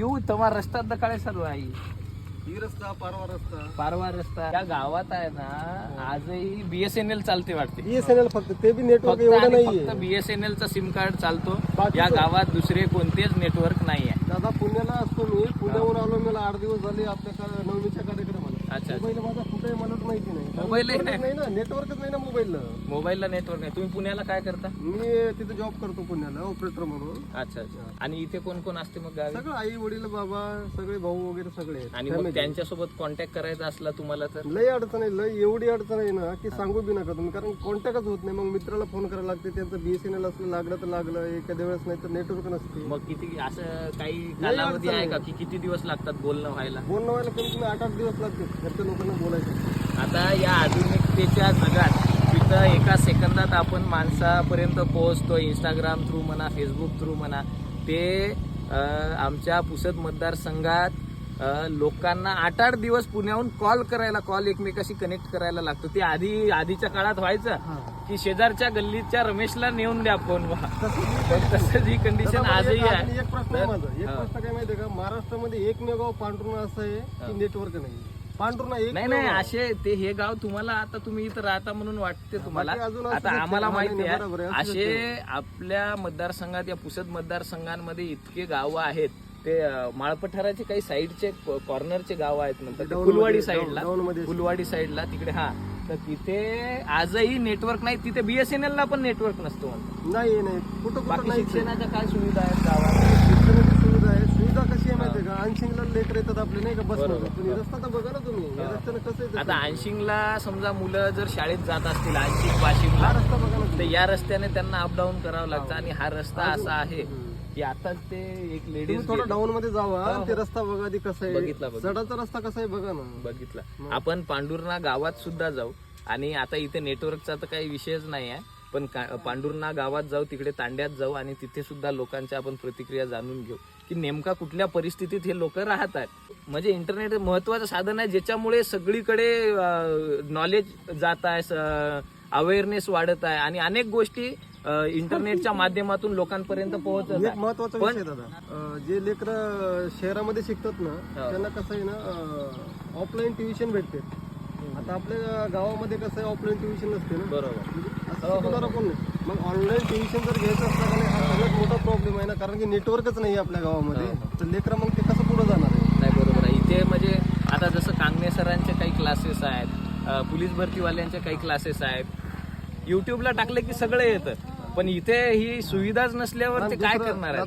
येऊ तुम्हाला रस्ता दकाळे सर्व आई ही रस्ता पारवा रस्ता या गावात आहे ना आजही BSNL चालते वाटते. BSNL फक्त ते बी नेटवर्क फक्त एवढं आणि नाहीये. फक्त BSNL चा सिम कार्ड चालतो. बाकीचं- या गावात दुसरे कोणतेच नेटवर्क नाही आहे. दादा पुण्याला असतो मी, पुण्याहून आलो मला 8 दिवस झाले आपल्याकडे नवमीच्या कार्यक्रमाला. अच्छा. मोबाईल माझा कुठे मलाच माहिती नाही. मोबाईलही नेटवर्कच नाही ना, नेटवर्कच नाही ना मोबाईलला. मोबाईलला नेटवर्क नाही. तुम्ही पुण्याला काय करता? मी तिथे जॉब करतो पुण्याला ऑपरेटर म्हणून. अच्छा अच्छा. आणि इथे कोण कोण असते मग गावी? सगळं आई वडील बाबा सगळे भाऊ वगैरे सगळे आहेत. आणि मग त्यांच्यासोबत कॉन्टॅक्ट करायचा असला तुम्हाला तर लय अडचण आहे, लय एवढी अडचण आहे ना की सांगू बी नका तुम्ही, कारण कॉन्टॅक्टच होत नाही. मग मित्राला फोन करायला लागते, त्यांचं BSNL असलं लागलं तर लागलं, एखाद्या वेळेस नाही तर नेटवर्क नसते. मग किती असं काही कालावधी आहे का की किती दिवस लागतात बोलणं व्हायला? बोलणं व्हायला कमीत कमी 8-8 दिवस लागते घरच्या लोकांना बोलायचं. आता या आधुनिकतेच्या जगात तिथं एका सेकंदात आपण माणसापर्यंत पोहोचतो. इंस्टाग्राम थ्रू म्हणा, फेसबुक थ्रू म्हणा. ते आमच्या पुसद मतदारसंघात लोकांना 8-8 दिवस पुण्याहून कॉल एकमेकाशी कनेक्ट करायला लागतो. ते आधीच्या काळात व्हायचं की शेजारच्या गल्लीच्या रमेशला नेऊन द्या फोन. तसंच ही कंडिशन आजही आहे. एक प्रश्न आहे माझा, एक प्रश्न काय माहितीये का, महाराष्ट्रामध्ये एकमेव पांढरुण असं आहे की नेटवर्क नाही. पांढरुणा एक नाही असे ते हे गाव तुम्हाला आता तुम्ही इथं राहता म्हणून वाटते तुम्हाला. आता आम्हाला माहिती आहे असे आपल्या मतदारसंघात या पुसद मतदारसंघांमध्ये इतके गावं आहेत. ते माळपठाराचे काही साईडचे कॉर्नरचे गाव आहेत म्हणतात, फुलवाडी साईडला तिकडे. हा, तर तिथे आजही नेटवर्क नाही. तिथे BSNL ला पण नेटवर्क नसतो म्हणतात. नाही कुठं बाकी नाही. शिक्षणाच्या काय सुविधा आहेत गावात? शिक्षणाची सुविधा आहे. सुविधा कशी आहे माहितीये का, अनशिंगला लेकर येतात आपले नाही का बस. पण रस्ता तर बघा ना तुम्ही, या रस्त्यानं कसं येतं. आता आंशिंगला समजा मुलं जर शाळेत जात असतील आंशिक वाशिमला, हा रस्ता बघा ना तर या रस्त्याने त्यांना अपडाऊन करावं लागतं. आणि हा रस्ता असा आहे की आता ते एक लेडीज थोडं डाऊन मध्ये जावा, ते रस्ता बघा आधी कसा आहे, बघितला. सडाचा रस्ता कसा आहे बघा ना. बघितला. आपण पांडुर्णा गावात सुद्धा जाऊ. आणि आता इथे नेटवर्कचा तर काही विषयच नाही आहे, पण पांडुर्णा गावात जाऊ, तिकडे तांड्यात जाऊ आणि तिथे सुद्धा लोकांच्या आपण प्रतिक्रिया जाणून घेऊ की नेमका कुठल्या परिस्थितीत हे लोक राहत आहेत. म्हणजे इंटरनेट महत्वाचं साधन आहे ज्याच्यामुळे सगळीकडे नॉलेज जात आहे, अवेअरनेस वाढत आहे आणि अनेक गोष्टी इंटरनेटच्या माध्यमातून लोकांपर्यंत पोहोचत एक महत्वाचा विषय दादा, जे लेकर शहरामध्ये शिकतात ना त्यांना कसं आहे ना ऑफलाईन ट्युशन भेटते. आता आपल्या गावामध्ये कसं आहे ऑफलाईन ट्युशन नसते ना. बरोबर. कोण नाही. मग ऑनलाईन ट्युशन जर घ्यायचं असलं का हा सगळ्यात मोठा प्रॉब्लेम आहे ना, कारण की नेटवर्कच नाही आपल्या गावामध्ये. तर लेकर मग ते कसं पुढे जाणार आहे. नाही बरोबर आहे. इथे म्हणजे आता जसं कांगणे सरांचे काही क्लासेस आहेत, पोलीस भरतीवाल्यांचे काही क्लासेस आहेत, युट्यूबला टाकले की सगळं येतं. पण इथे ही सुविधाच नसल्यावर ते काय करणार आहे.